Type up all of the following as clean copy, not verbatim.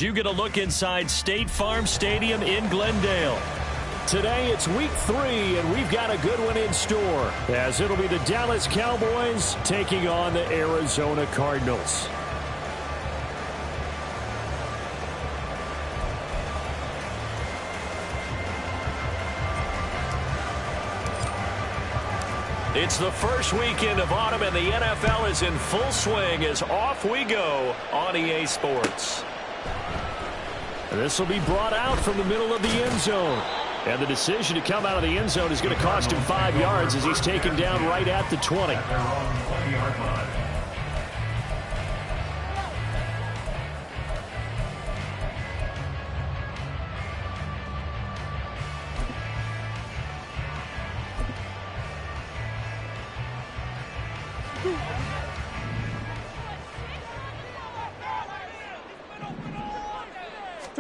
You get a look inside State Farm Stadium in Glendale. Today it's week 3, and we've got a good one in store, as it'll be the Dallas Cowboys taking on the Arizona Cardinals. It's the first weekend of autumn, and the NFL is in full swing as off we go on EA Sports. This will be brought out from the middle of the end zone. And the decision to come out of the end zone is going to cost him 5 yards as he's taken down right at the 20.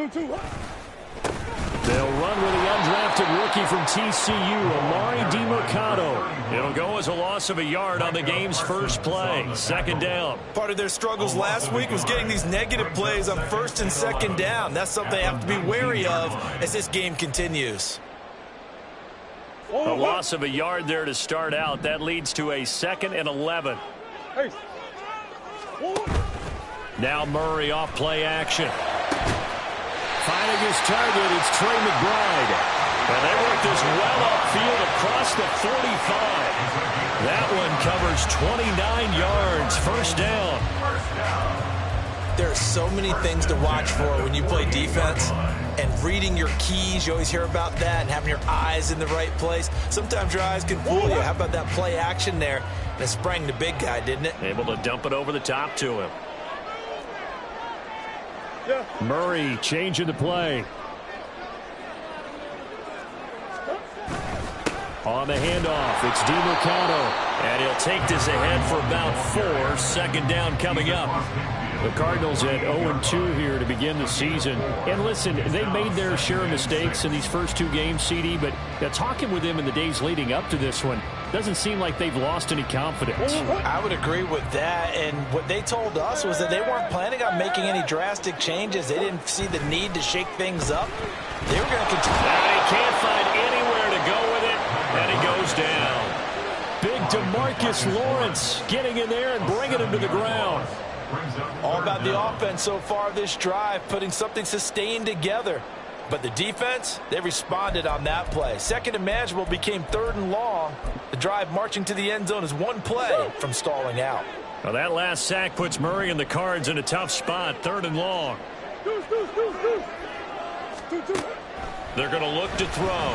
They'll run with the undrafted rookie from TCU, Amari DiMercado. It'll go as a loss of a yard on the game's first play. Second down. Part of their struggles last week was getting these negative plays on first and second down. That's something they have to be wary of as this game continues. A loss of a yard there to start out. That leads to a 2nd and 11. Now Murray off play action. Finding his target, it's Trey McBride. And they work this well upfield across the 45. That one covers 29 yards. First down. There are so many things to watch for when you play defense. And reading your keys, you always hear about that, and having your eyes in the right place. Sometimes your eyes can fool you. How about that play action there? And it sprang the big guy, didn't it? Able to dump it over the top to him. Murray changing the play. On the handoff, it's DiMercado. And he'll take this ahead for about 4. Second down coming up. The Cardinals at 0-2 here to begin the season. And listen, they made their share of mistakes in these first 2 games, CD, but talking with them in the days leading up to this one, doesn't seem like they've lost any confidence. I would agree with that, and what they told us was that they weren't planning on making any drastic changes. They didn't see the need to shake things up. They were going to continue. And he can't find anywhere to go with it, and he goes down. Big DeMarcus Lawrence getting in there and bringing him to the ground. All about the offense so far this drive, putting something sustained together. But the defense, they responded on that play. Second and manageable became 3rd and long. The drive marching to the end zone is 1 play from stalling out. Well, that last sack puts Murray and the Cards in a tough spot. 3rd and long. They're going to look to throw.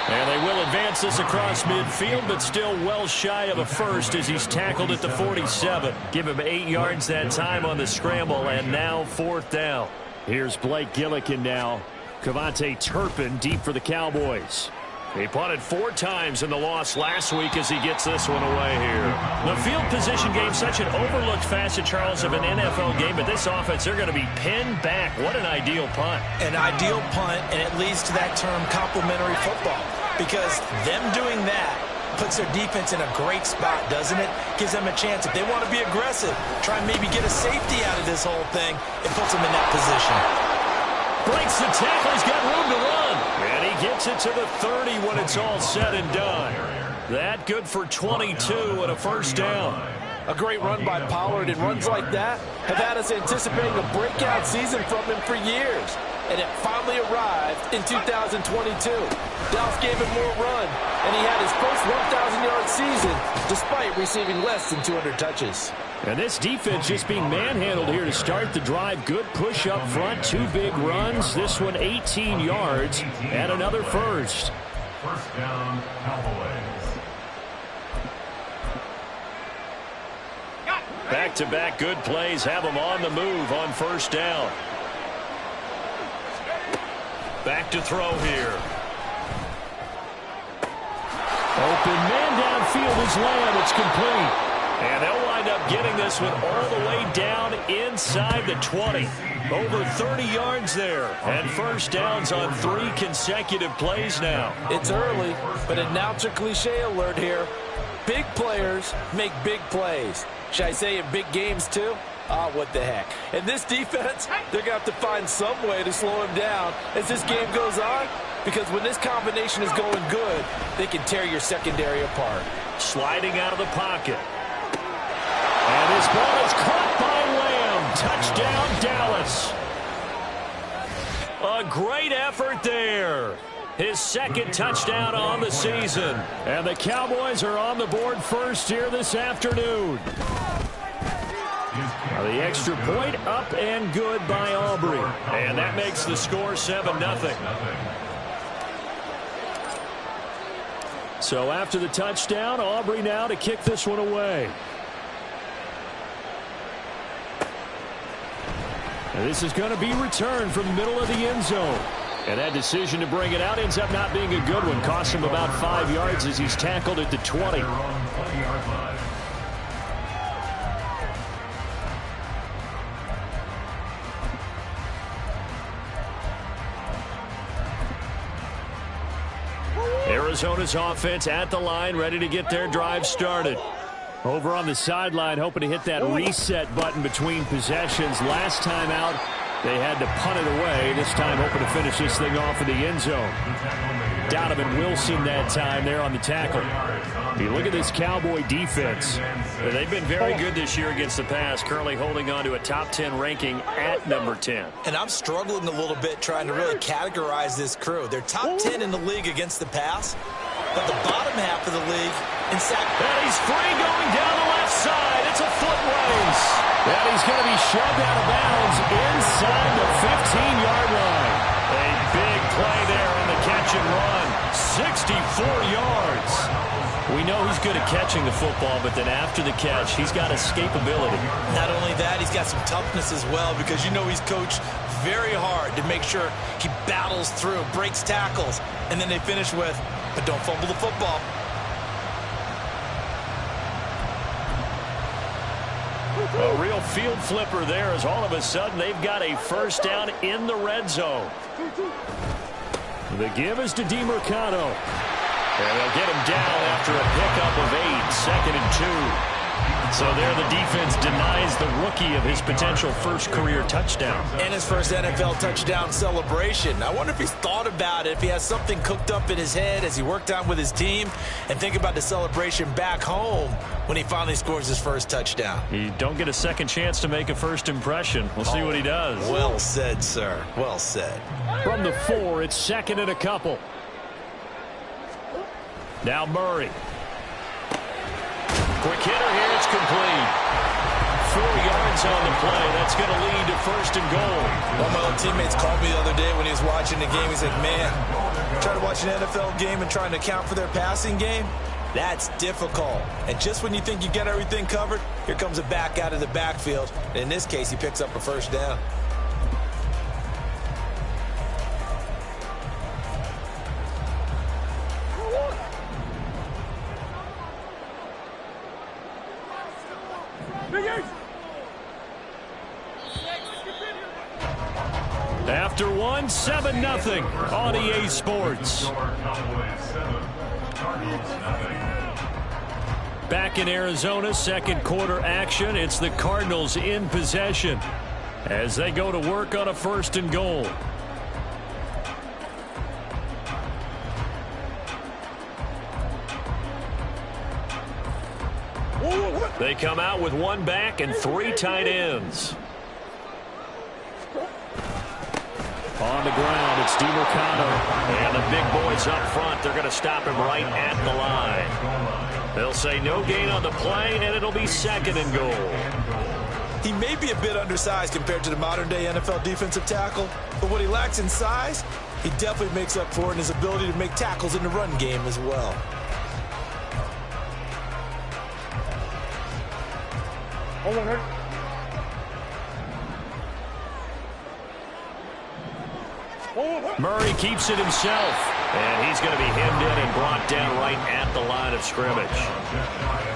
And they will advance this across midfield, but still well shy of a first as he's tackled at the 47. Give him 8 yards that time on the scramble, and now 4th down. Here's Blake Gillikin now. Cavante Turpin deep for the Cowboys. He punted 4 times in the loss last week as he gets this one away here. The field position game, such an overlooked facet, Charles, of an NFL game, but this offense, they're going to be pinned back. What an ideal punt. An ideal punt, and it leads to that term complementary football, because them doing that puts their defense in a great spot, doesn't it? Gives them a chance. If they want to be aggressive, try and maybe get a safety out of this whole thing, it puts them in that position. Breaks the tackle. He's got room to run. And he gets it to the 30 when it's all said and done. That good for 22 and a first down. A great run by Pollard, and runs like that have had us anticipating a breakout season from him for years. And it finally arrived in 2022. Dallas gave him more run, and he had his first 1,000-yard season despite receiving less than 200 touches. And this defense just being manhandled here to start the drive. Good push up front, 2 big runs. This one 18 yards and another first. First down, Cowboys. Back-to-back good plays have them on the move on first down. Back to throw here. Open man downfield is Lamb. It's complete. And they'll wind up getting this one all the way down inside the 20. Over 30 yards there. And first downs on 3 consecutive plays now. It's early, but announcer cliche alert here. Big players make big plays. Should I say in big games too? What the heck. And this defense, they're going to have to find some way to slow him down as this game goes on, because when this combination is going good, they can tear your secondary apart. Sliding out of the pocket. And his ball is caught by Lamb. Touchdown, Dallas. A great effort there. His second touchdown on the season. And the Cowboys are on the board first here this afternoon. The extra point up and good by Aubrey. And that makes the score 7-0. So after the touchdown, Aubrey now to kick this one away. And this is going to be returned from the middle of the end zone. And that decision to bring it out ends up not being a good one. Costs him about 5 yards as he's tackled at the 20. Arizona's offense at the line, ready to get their drive started. Over on the sideline, hoping to hit that reset button between possessions. Last time out, they had to punt it away. This time, hoping to finish this thing off in the end zone. Donovan Wilson that time there on the tackle. You look at this Cowboy defense. They've been very good this year against the pass, currently holding on to a top 10 ranking at number 10. And I'm struggling a little bit trying to really categorize this crew. They're top 10 in the league against the pass, but the bottom half of the league in sack. And he's free going down the left side. It's a foot race. And he's going to be shoved out of bounds inside the 15-yard line. A big play there on the catch and run. 64 yards. We know he's good at catching the football, but then after the catch, he's got escapability. Not only that, he's got some toughness as well, because you know he's coached very hard to make sure he battles through, breaks tackles, and then they finish with, but don't fumble the football. A real field flipper there, as all of a sudden they've got a first down in the red zone. The give is to DeMercado. And they'll get him down after a pickup of 8, 2nd and 2. So there the defense denies the rookie of his potential first career touchdown. And his first NFL touchdown celebration. I wonder if he's thought about it, if he has something cooked up in his head as he worked out with his team, and think about the celebration back home when he finally scores his first touchdown. You don't get a second chance to make a first impression. We'll see what he does. Well said, sir. Well said. From the 4, it's 2nd and a couple. Now Murray. Quick hitter here, it's complete. 4 yards on the play. That's going to lead to 1st and goal. One of my old teammates called me the other day when he was watching the game. He's like, man, trying to watch an NFL game and trying to account for their passing game, that's difficult. And just when you think you get everything covered, here comes a back out of the backfield. And in this case, he picks up a first down. After 1, 7-0 on EA Sports. Back in Arizona, second quarter action. It's the Cardinals in possession as they go to work on a 1st and goal. They come out with 1 back and 3 tight ends. On the ground, it's DeMercado. And the big boys up front, they're going to stop him right at the line. They'll say no gain on the play, and it'll be 2nd and goal. He may be a bit undersized compared to the modern-day NFL defensive tackle, but what he lacks in size, he definitely makes up for it in his ability to make tackles in the run game as well. Murray keeps it himself. And he's going to be hemmed in and brought down right at the line of scrimmage.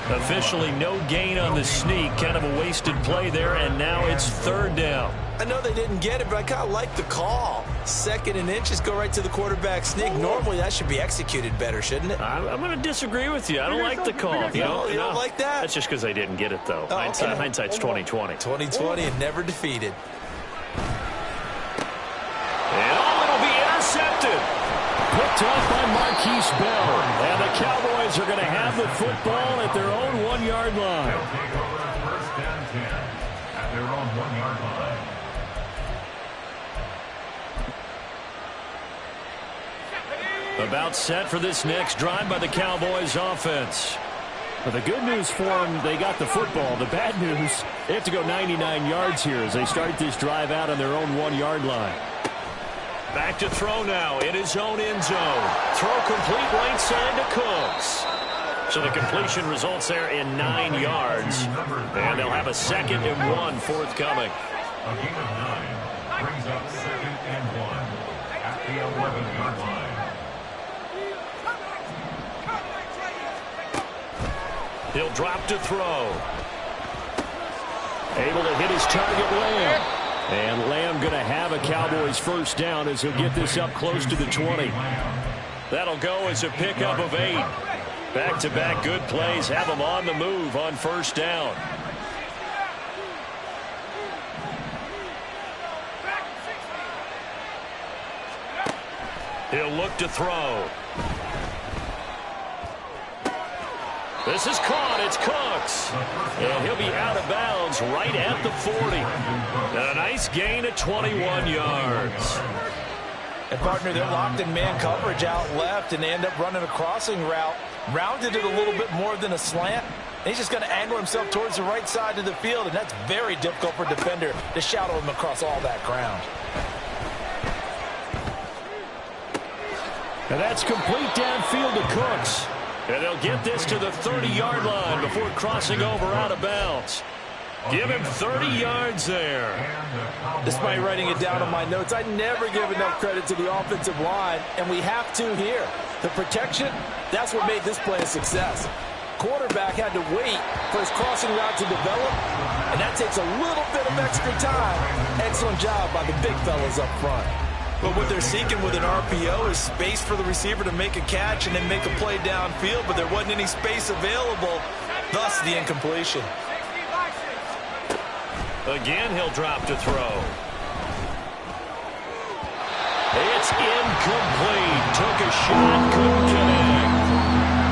Officially no gain on the sneak. Kind of a wasted play there, and now it's third down. I know they didn't get it, but I kind of like the call. 2nd and inches, go right to the quarterback sneak. Normally that should be executed better, shouldn't it? I'm going to disagree with you. I don't like the call. You don't like that? That's just because they didn't get it, though. Oh, okay. Hindsight's 20/20. 20/20 and never defeated. And it'll be intercepted. Picked off by Marquise Bell. And the Cowboys are going to have the football at their own 1-yard line. They'll take over 1st and 10 at their own 1-yard line. About set for this next drive by the Cowboys offense. But the good news for them, they got the football. The bad news, they have to go 99 yards here as they start this drive out on their own 1-yard line. Back to throw now in his own end zone. Throw complete right side to Cooks. So the completion results there in 9 yards. And they'll have a 2nd and 1 forthcoming. A gain of 9 brings up 2nd and 1 at the 11-yard line. He'll drop to throw. Able to hit his target, Lamb. And Lamb going to have a Cowboys first down as he'll get this up close to the 20. That'll go as a pickup of 8. Back-to-back good plays have him on the move on first down. He'll look to throw. This is caught. It's Cooks. And he'll be out of bounds right at the 40. And a nice gain of 21 yards. And, partner, they're locked in man coverage out left, and they end up running a crossing route. Rounded it a little bit more than a slant. And he's just going to angle himself towards the right side of the field, and that's very difficult for a defender to shadow him across all that ground. And that's complete downfield to Cooks. And they'll get this to the 30-yard line before crossing over out of bounds. Give him 30 yards there. Despite writing it down on my notes, I never give enough credit to the offensive line, and we have to here. The protection, that's what made this play a success. Quarterback had to wait for his crossing route to develop, and that takes a little bit of extra time. Excellent job by the big fellas up front. But what they're seeking with an RPO is space for the receiver to make a catch and then make a play downfield, but there wasn't any space available, thus the incompletion. Again, he'll drop to throw. It's incomplete. Took a shot, couldn't connect.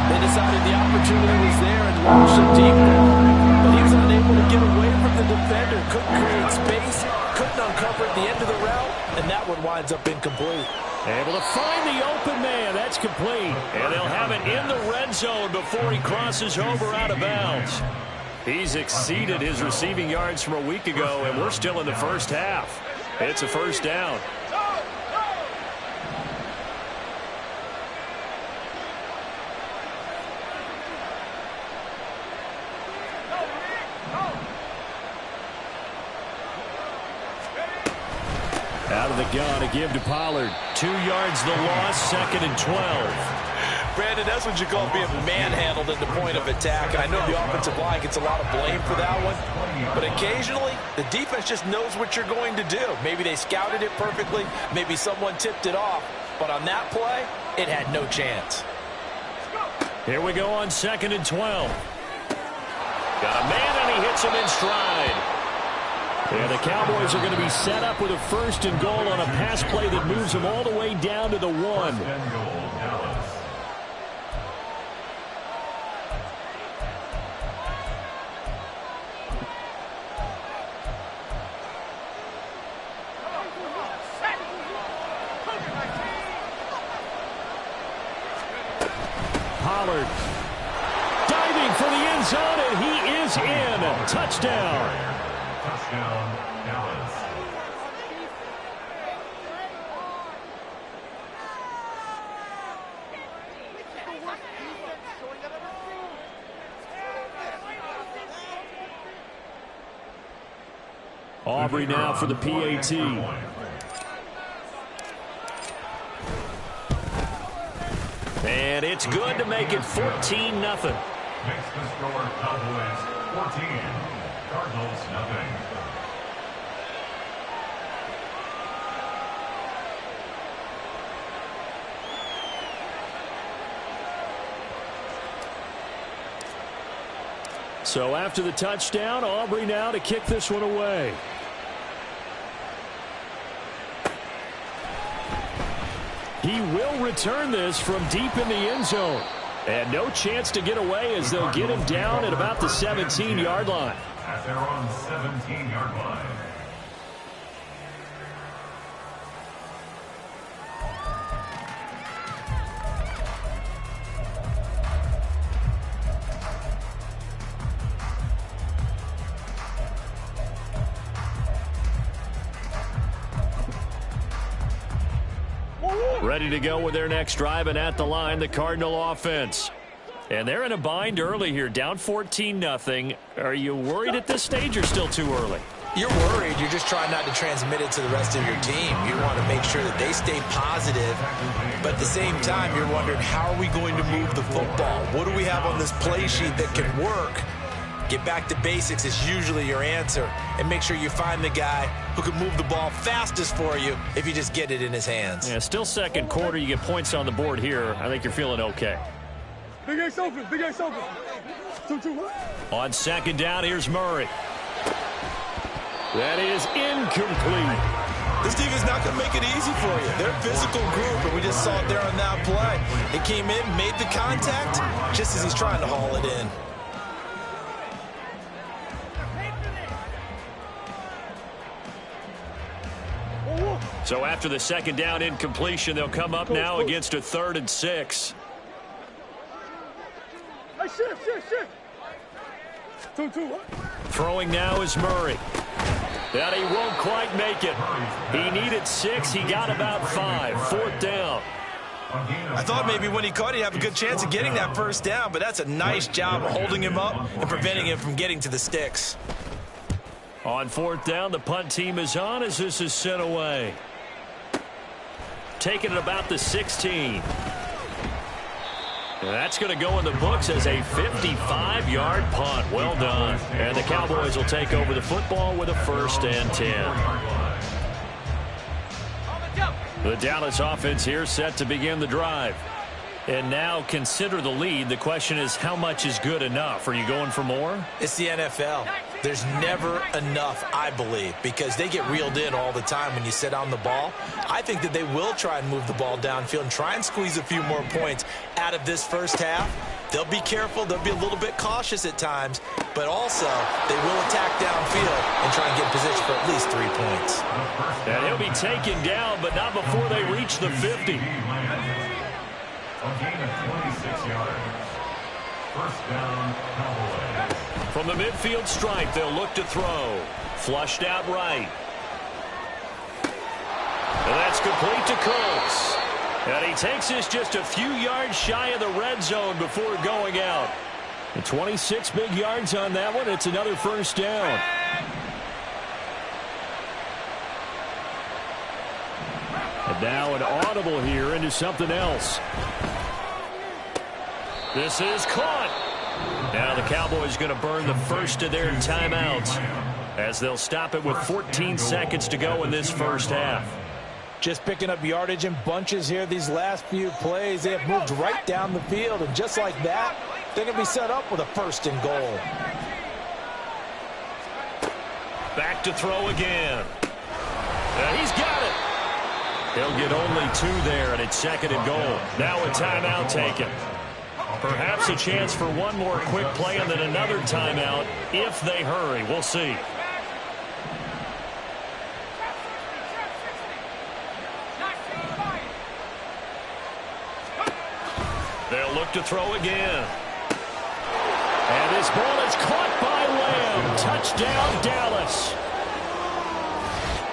They decided the opportunity was there and launched a deep ball, but he was unable to get away from the defender. Couldn't create space, couldn't uncover at the end of the route, and that one winds up incomplete. Able to find the open man. That's complete. And they'll have it in the red zone before he crosses over out of bounds. He's exceeded his receiving yards from a week ago, and we're still in the first half. It's a first down. Out of the gun to give to Pollard. 2 yards the loss, 2nd and 12. Brandon, that's what you call being manhandled at the point of attack. And I know the offensive line gets a lot of blame for that one. But occasionally, the defense just knows what you're going to do. Maybe they scouted it perfectly. Maybe someone tipped it off. But on that play, it had no chance. Here we go on 2nd and 12. Got a man, and he hits him in stride. And the Cowboys are going to be set up with a 1st and goal on a pass play that moves them all the way down to the 1. Pollard diving for the end zone, and he is in. Touchdown. Touchdown, Dallas. Aubrey now for the PAT. And it's good to make it 14-0. Makes the score Cowboys 14, Cardinals nothing. So after the touchdown, Aubrey now to kick this one away. He will return this from deep in the end zone. And no chance to get away as they'll get him down at about the 17-yard line. At their own 17-yard line. Ready to go with their next drive, and at the line, the Cardinal offense. And they're in a bind early here, down 14-0. Are you worried at this stage or still too early? You're worried. You're just trying not to transmit it to the rest of your team. You want to make sure that they stay positive. But at the same time, you're wondering, how are we going to move the football? What do we have on this play sheet that can work? Get back to basics is usually your answer. And make sure you find the guy who can move the ball fastest for you if you just get it in his hands. Yeah, still second quarter. You get points on the board here. I think you're feeling okay. Big X open. Big X open. 2-2. On second down, here's Murray. That is incomplete. This defense not going to make it easy for you. They're a physical group, and we just saw it there on that play. It came in, made the contact, just as he's trying to haul it in. So after the second down incompletion, they'll come up now against a 3rd and 6. Hey, shift. 2-2. Throwing now is Murray. That he won't quite make it. He needed 6. He got about 5. 4th down. I thought maybe when he caught it, he'd have a good chance of getting that first down, but that's a nice job of holding him up and preventing him from getting to the sticks. On 4th down, the punt team is on as this is sent away. Taking it about the 16. And that's going to go in the books as a 55-yard punt. Well done. And the Cowboys will take over the football with a 1st and 10. The Dallas offense here set to begin the drive. And now consider the lead. The question is, how much is good enough? Are you going for more? It's the NFL. There's never enough, I believe, because they get reeled in all the time when you sit on the ball. I think that they will try and move the ball downfield and try and squeeze a few more points out of this first half. They'll be careful. They'll be a little bit cautious at times, but also they will attack downfield and try and get in position for at least 3 points. And he'll be taken down, but not before they reach the 50. A gain of 26 yards. First down, Cowboys. From the midfield stripe, they'll look to throw. Flushed out right. And that's complete to Cooks. And he takes this just a few yards shy of the red zone before going out. And 26 big yards on that one. It's another first down. And now an audible here into something else. This is caught. Now the Cowboys going to burn the first of their timeouts as they'll stop it with 14 seconds to go in this first half. Just picking up yardage in bunches here these last few plays. They have moved right down the field, and just like that, they're going to be set up with a 1st and goal. Back to throw again. And he's got it. He'll get only 2 there, and it's 2nd and goal. Now a timeout taken. Perhaps a chance for one more quick play and then another timeout if they hurry. We'll see. They'll look to throw again. And this ball is caught by Lamb. Touchdown, Dallas.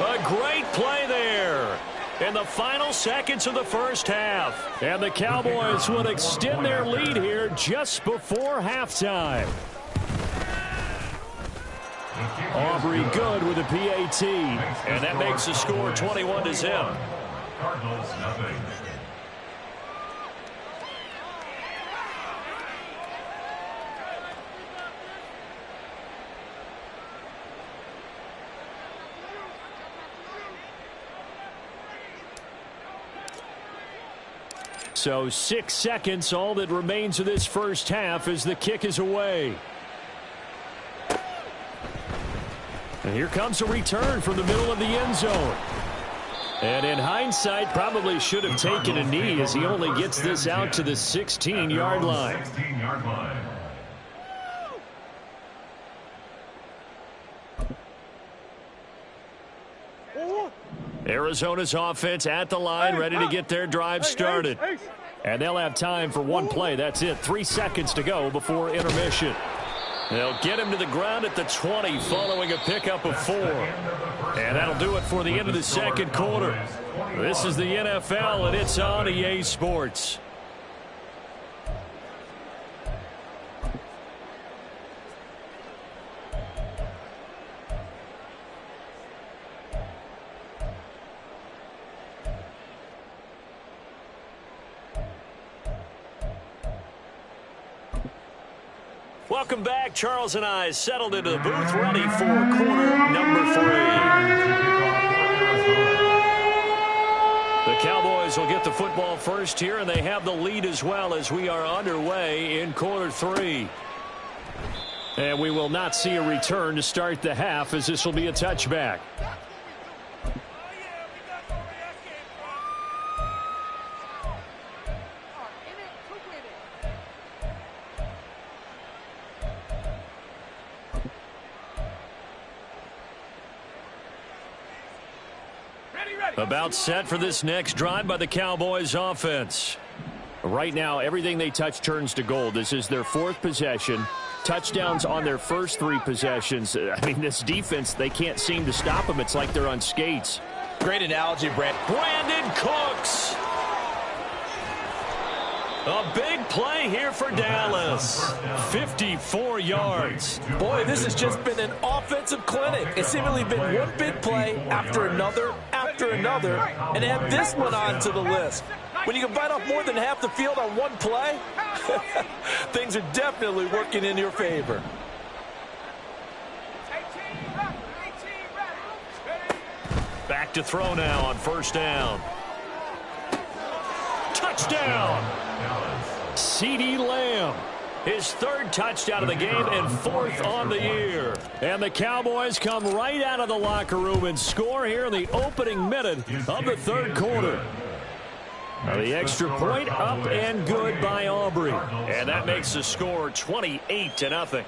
A great play there in the final seconds of the first half. And the Cowboys will extend their lead here just before halftime. Aubrey good with a PAT. And that makes the score 21-0. Cardinals nothing. So 6 seconds, all that remains of this first half as the kick is away. And here comes a return from the middle of the end zone. And in hindsight, probably should have taken a knee as he only gets this out to the 16-yard line. 16-yard line. Arizona's offense at the line, ready to get their drive started. And they'll have time for one play. That's it. 3 seconds to go before intermission. They'll get him to the ground at the 20 following a pickup of 4. And that'll do it for the end of the second quarter. This is the NFL, and it's on EA Sports. Welcome back. Charles and I settled into the booth, ready for quarter number 3. The Cowboys will get the football first here, and they have the lead as well as we are underway in quarter 3. And we will not see a return to start the half, as this will be a touchback. About set for this next drive by the Cowboys offense. Right now, everything they touch turns to gold. This is their 4th possession. Touchdowns on their first 3 possessions. I mean, this defense, they can't seem to stop them. It's like they're on skates. Great analogy, Brent. Brandon Cooks. A big play here for Dallas. 54 yards. Boy, this has just been an offensive clinic. It's seemingly been one big play after another, and add this one on to the list. When you can bite off more than half the field on one play, things are definitely working in your favor. Back to throw now on first down. Touchdown! CeeDee Lamb. His 3rd touchdown of the game and 4th on the year. And the Cowboys come right out of the locker room and score here in the opening minute of the 3rd quarter. Now the extra point up and good by Aubrey. And that makes the score 28-0.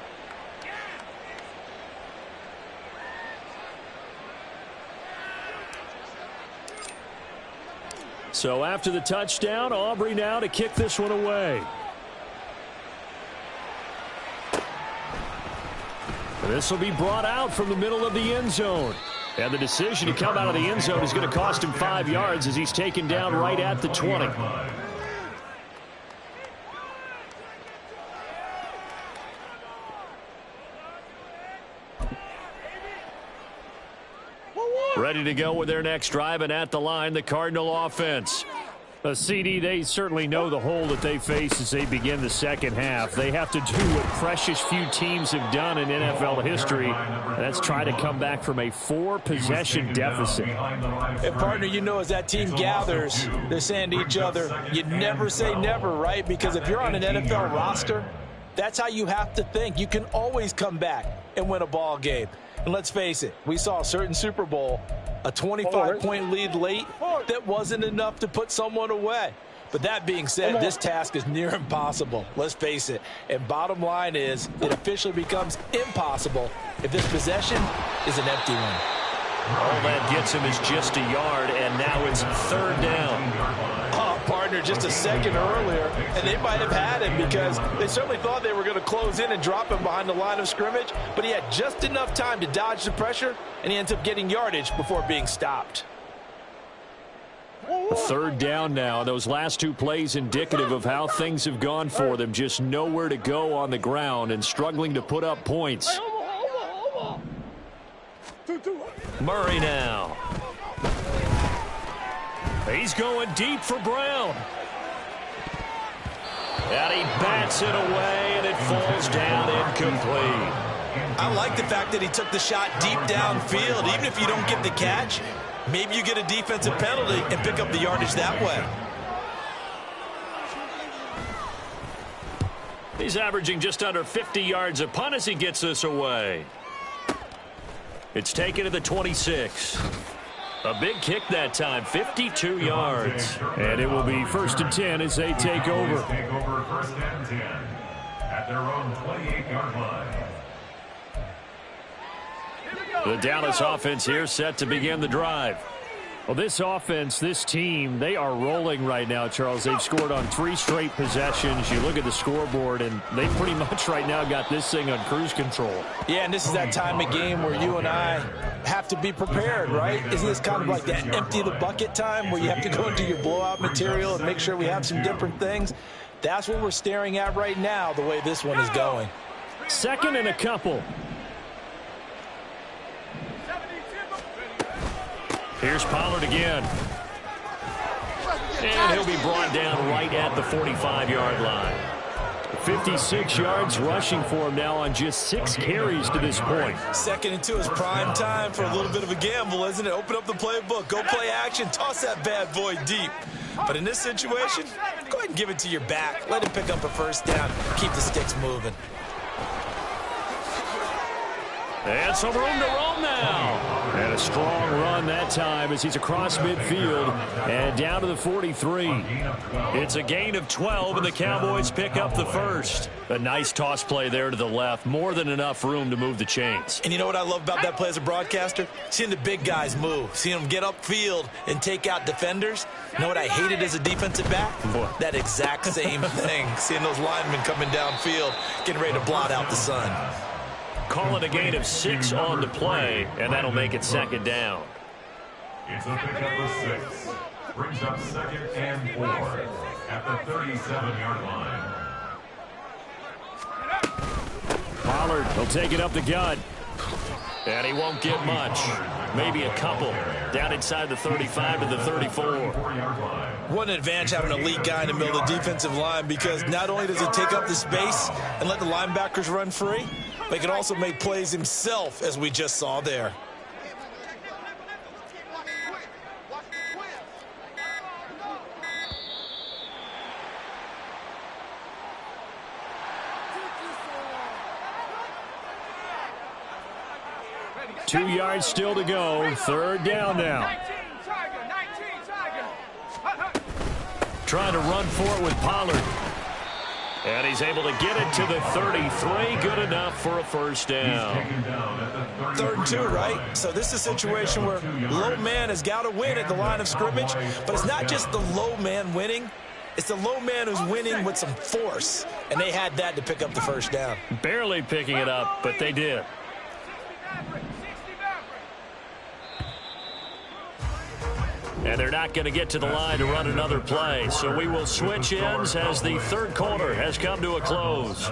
So after the touchdown, Aubrey now to kick this one away. This will be brought out from the middle of the end zone. And the decision to come out of the end zone is going to cost him 5 yards as he's taken down right at the 20. Ready to go with their next drive, and at the line, the Cardinal offense. CD, they certainly know the hole that they face as they begin the second half. They have to do what precious few teams have done in NFL history, and that's try to come back from a 4-possession deficit. And, partner, you know, as that team gathers, they're saying to each other, you never say never, right? Because if you're on an NFL roster, that's how you have to think. You can always come back and win a ball game. And let's face it, we saw a certain Super Bowl, a 25-point lead late that wasn't enough to put someone away. But that being said, this task is near impossible. Let's face it. And bottom line is, it officially becomes impossible if this possession is an empty one. All that gets him is just a yard, and now it's 3rd down. Oh, partner, just a second earlier, and they might have had him because they certainly thought they were going to close in and drop him behind the line of scrimmage, but he had just enough time to dodge the pressure, and he ends up getting yardage before being stopped. 3rd down now. Those last 2 plays indicative of how things have gone for them. Just nowhere to go on the ground and struggling to put up points. Murray now. He's going deep for Brown. And he bats it away, and it falls down incomplete. I like the fact that he took the shot deep downfield. Even if you don't get the catch, maybe you get a defensive penalty and pick up the yardage that way. He's averaging just under 50 yards a punt as he gets this away. It's taken to the 26. A big kick that time, 52 yards. And it will be 1st and 10 as they take over. Take over 1st and 10 at their own 28-yard line. The Dallas offense here set to begin the drive. Well, this offense, this team, they are rolling right now, Charles. They've scored on 3 straight possessions. You look at the scoreboard, and they pretty much right now got this thing on cruise control. Yeah, and this is that time of game where you and I have to be prepared, right? Isn't this kind of like that empty the bucket time where you have to go into your blowout material and make sure we have some different things? That's what we're staring at right now, the way this one is going. 2nd and a couple. Here's Pollard again. And he'll be brought down right at the 45-yard line. 56 yards rushing for him now on just 6 carries to this point. 2nd and 2 is prime time for a little bit of a gamble, isn't it? Open up the playbook, go play action, toss that bad boy deep. But in this situation, go ahead and give it to your back. Let him pick up a 1st down. Keep the sticks moving. And some room to roam now. And a strong run that time as he's across midfield and down to the 43. It's a gain of 12, and the Cowboys pick up the 1st. A nice toss play there to the left. More than enough room to move the chains. And you know what I love about that play as a broadcaster? Seeing the big guys move. Seeing them get upfield and take out defenders. You know what I hated as a defensive back? What? That exact same thing. Seeing those linemen coming downfield, getting ready to blot out the sun. Call it a gain of 6 on to play, and that'll make it 2nd down. It's a pickup of 6. Brings up 2nd and 4 at the 37-yard line. Pollard will take it up the gut. And he won't get much. Maybe a couple. Down inside the 35 to the 34. What an advantage having an elite guy in the middle of the defensive line, because not only does he take up the space and let the linebackers run free, but he can also make plays himself, as we just saw there. Two yards still to go. 3rd down now. Trying to run for it with Pollard. And he's able to get it to the 33. Good enough for a 1st down. 3rd and 2, right? So this is a situation where low man has got to win at the line of scrimmage, but it's not just the low man winning. It's the low man who's winning with some force, and they had that to pick up the 1st down. Barely picking it up, but they did. And they're not going to get to the line to run another play. So we will switch ends as the 3rd quarter has come to a close.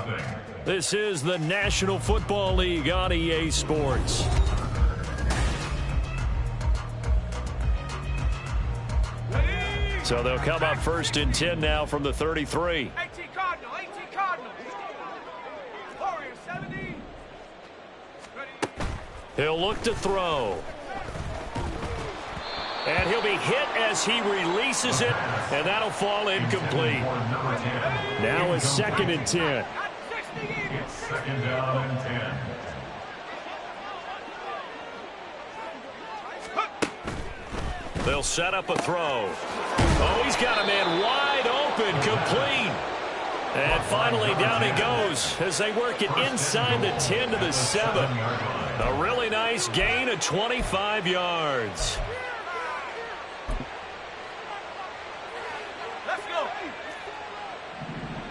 This is the National Football League on EA Sports. So they'll come up 1st and 10 now from the 33. 18 Cardinal, 18 Cardinal. Warriors, 70. He'll look to throw. And he'll be hit as he releases it, and that'll fall incomplete. Now it's 2nd and 10. It's 2nd down and 10. They'll set up a throw. Oh, he's got a man wide open, complete. And finally down he goes as they work it inside the 10 to the 7. A really nice gain of 25 yards. Let's go.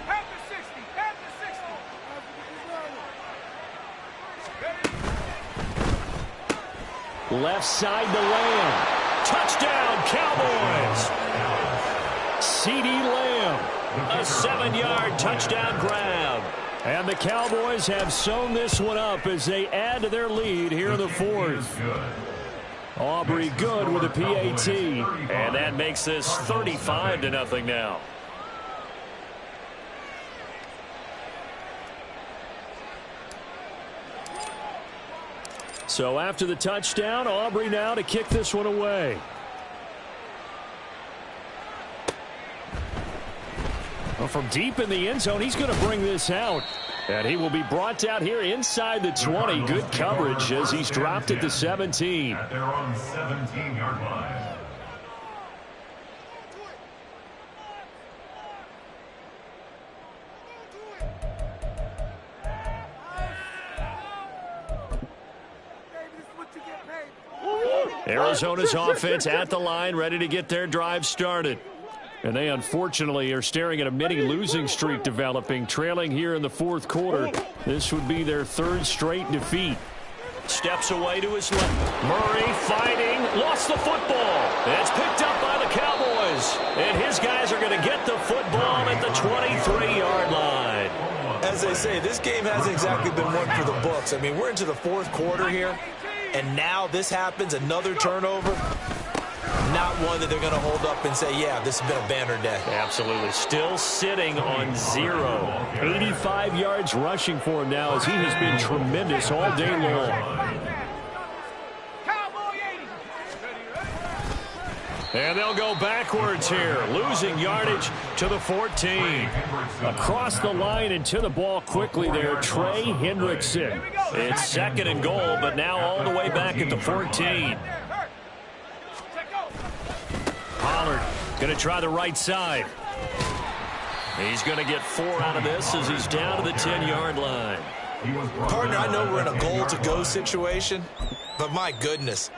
Half the 60, half the 60. Left side to Lamb. Touchdown, Cowboys. CeeDee Lamb. A 7-yard touchdown grab. And the Cowboys have sewn this one up as they add to their lead here in the 4th. Aubrey Good with a PAT. And that makes this 35-0 now. So after the touchdown, Aubrey now to kick this one away. Well, from deep in the end zone, he's going to bring this out. And he will be brought out here inside the 20. Good coverage as he's dropped at the 17. At their own 17-yard line. Arizona's offense at the line, ready to get their drive started. And they unfortunately are staring at a mini losing streak developing, trailing here in the fourth quarter. This would be their third straight defeat. Steps away to his left. Murray fighting, lost the football. It's picked up by the Cowboys. And his guys are going to get the football at the 23-yard line. As they say, this game hasn't exactly been one for the books. I mean, we're into the fourth quarter here. And now this happens, another turnover. Not one that they're going to hold up and say, yeah, this has been a banner day. Absolutely. Still sitting on 0. 85 yards rushing for him now as he has been tremendous all day long. And they'll go backwards here, losing yardage to the 14. Across the line and to the ball quickly there, Trey Hendrickson. It's second and goal, but now all the way back at the 14. Pollard going to try the right side. He's going to get 4 out of this as he's down to the 10-yard line. Partner, I know we're in a goal-to-go situation, but my goodness,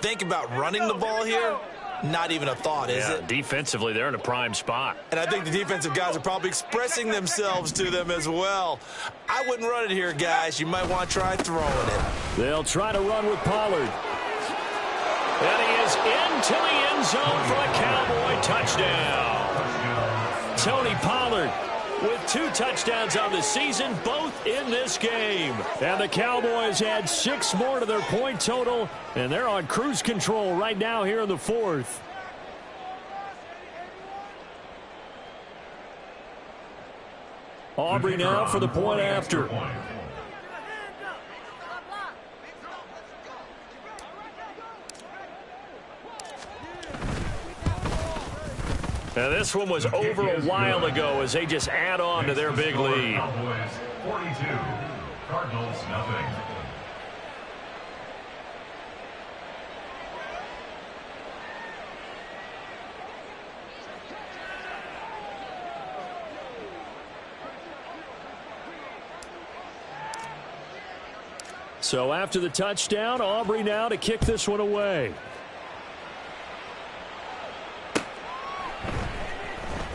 think about running the ball here. Not even a thought, is it? Defensively, they're in a prime spot. And I think the defensive guys are probably expressing themselves to them as well. I wouldn't run it here, guys. You might want to try throwing it. They'll try to run with Pollard. And he is into the end zone for a Cowboy touchdown. Tony Pollard with 2 touchdowns on the season, both in this game. And the Cowboys add 6 more to their point total, and they're on cruise control right now here in the fourth. Aubrey now for the point after. Now this one was over a while ago as they just add on to their big lead. Cowboys 42, Cardinals nothing. So after the touchdown, Aubrey now to kick this one away.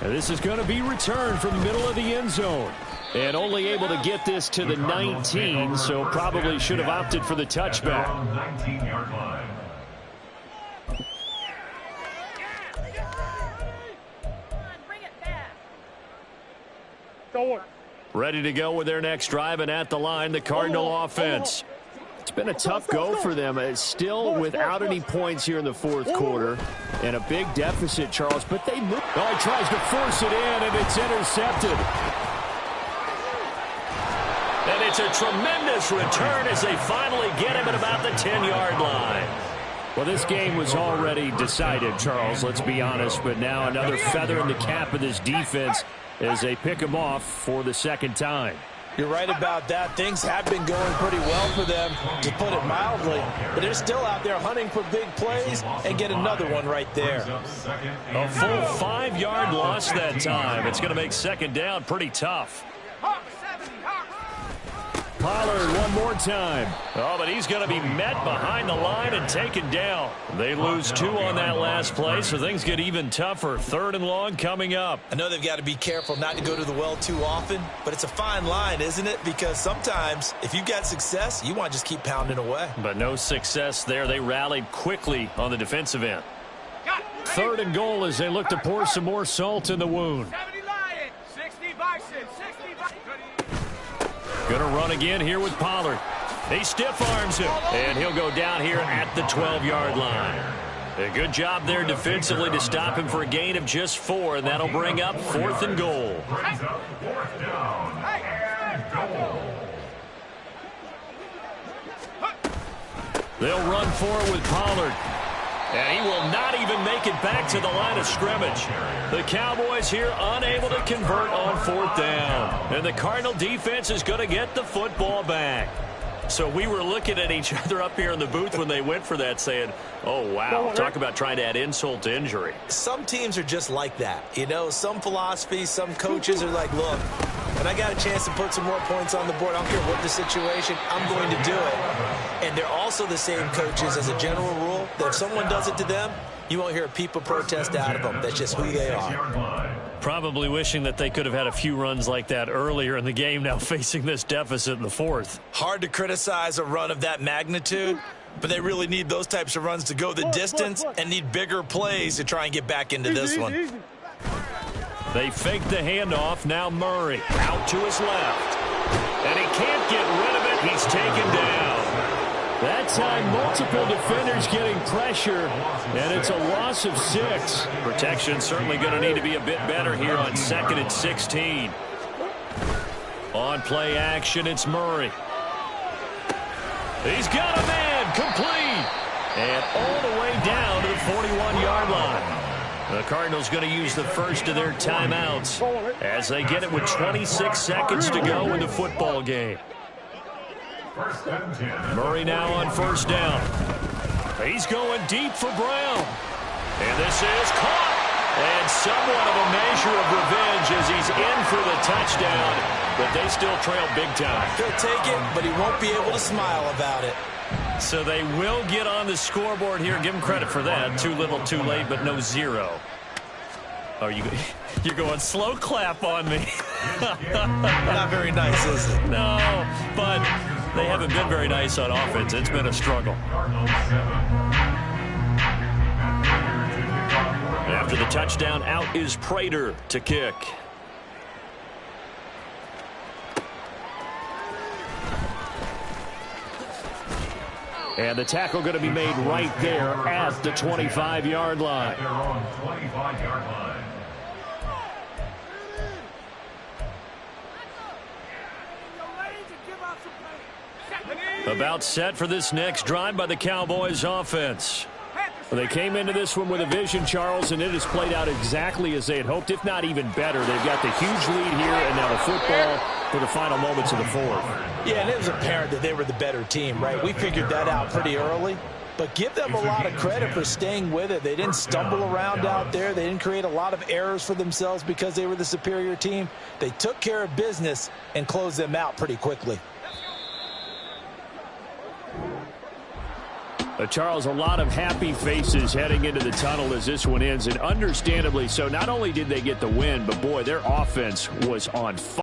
And this is going to be returned from the middle of the end zone. And only able to get this to the 19, so probably should have opted for the touchback. 19-yard line. Ready to go with their next drive, and at the line, the Cardinal offense. It's been a tough go for them. It's still without any points here in the fourth quarter. And a big deficit, Charles, but they move. Oh, he tries to force it in, and it's intercepted. And it's a tremendous return as they finally get him at about the 10-yard line. Well, this game was already decided, Charles, let's be honest. But now another feather in the cap of this defense as they pick him off for the second time. You're right about that. Things have been going pretty well for them, to put it mildly. But they're still out there hunting for big plays and get another one right there. A full 5-yard loss that time. It's going to make second down pretty tough. Pollard one more time. Oh, but he's going to be met behind the line and taken down. They lose 2 on that last play, so things get even tougher. 3rd and long coming up. I know they've got to be careful not to go to the well too often, but it's a fine line, isn't it? Because sometimes if you've got success, you want to just keep pounding away. But no success there. They rallied quickly on the defensive end. 3rd and goal as they look to pour some more salt in the wound. Going to run again here with Pollard. He stiff arms him, and he'll go down here at the 12-yard line. A good job there defensively to stop him for a gain of just 4, and that'll bring up 4th and goal. Brings up 4th down and goal. They'll run for it with Pollard. And he will not even make it back to the line of scrimmage. The Cowboys here unable to convert on 4th down. And the Cardinal defense is going to get the football back. So we were looking at each other up here in the booth when they went for that saying, oh, wow, talk about trying to add insult to injury. Some teams are just like that. You know, some philosophies, some coaches are like, look, and I got a chance to put some more points on the board. I don't care what the situation, I'm going to do it. And they're also the same coaches as a general rule that if someone does it to them, you won't hear a peep of protest out of them. That's just who they are. Probably wishing that they could have had a few runs like that earlier in the game, now facing this deficit in the 4th. Hard to criticize a run of that magnitude, but they really need those types of runs to go the distance and need bigger plays to try and get back into this one. They fake the handoff. Now Murray out to his left. And he can't get rid of it. He's taken down. That time, multiple defenders getting pressure, and it's a loss of 6. Protection certainly going to need to be a bit better here on 2nd and 16. On play action, it's Murray. He's got a man, complete. And all the way down to the 41-yard line. The Cardinals going to use the first of their timeouts as they get it with 26 seconds to go in the football game. Murray now on 1st down. He's going deep for Brown. And this is caught. And somewhat of a measure of revenge as he's in for the touchdown. But they still trail big time. He'll take it, but he won't be able to smile about it. So they will get on the scoreboard here. Give them credit for that. Too little, too late, but no 0. Oh, you're going slow clap on me. Not very nice, is it? No, but they haven't been very nice on offense. It's been a struggle. After the touchdown, out is Prater to kick. And the tackle going to be made right there at the 25-yard line. Their own 25-yard line. About set for this next drive by the Cowboys offense. They came into this one with a vision, Charles, and it has played out exactly as they had hoped, if not even better. They've got the huge lead here and now the football for the final moments of the 4th. Yeah, and it was apparent that they were the better team, right? We figured that out pretty early. But give them a lot of credit for staying with it. They didn't stumble around out there. They didn't create a lot of errors for themselves because they were the superior team. They took care of business and closed them out pretty quickly. Charles, a lot of happy faces heading into the tunnel as this one ends, and understandably so. Not only did they get the win, but boy, their offense was on fire.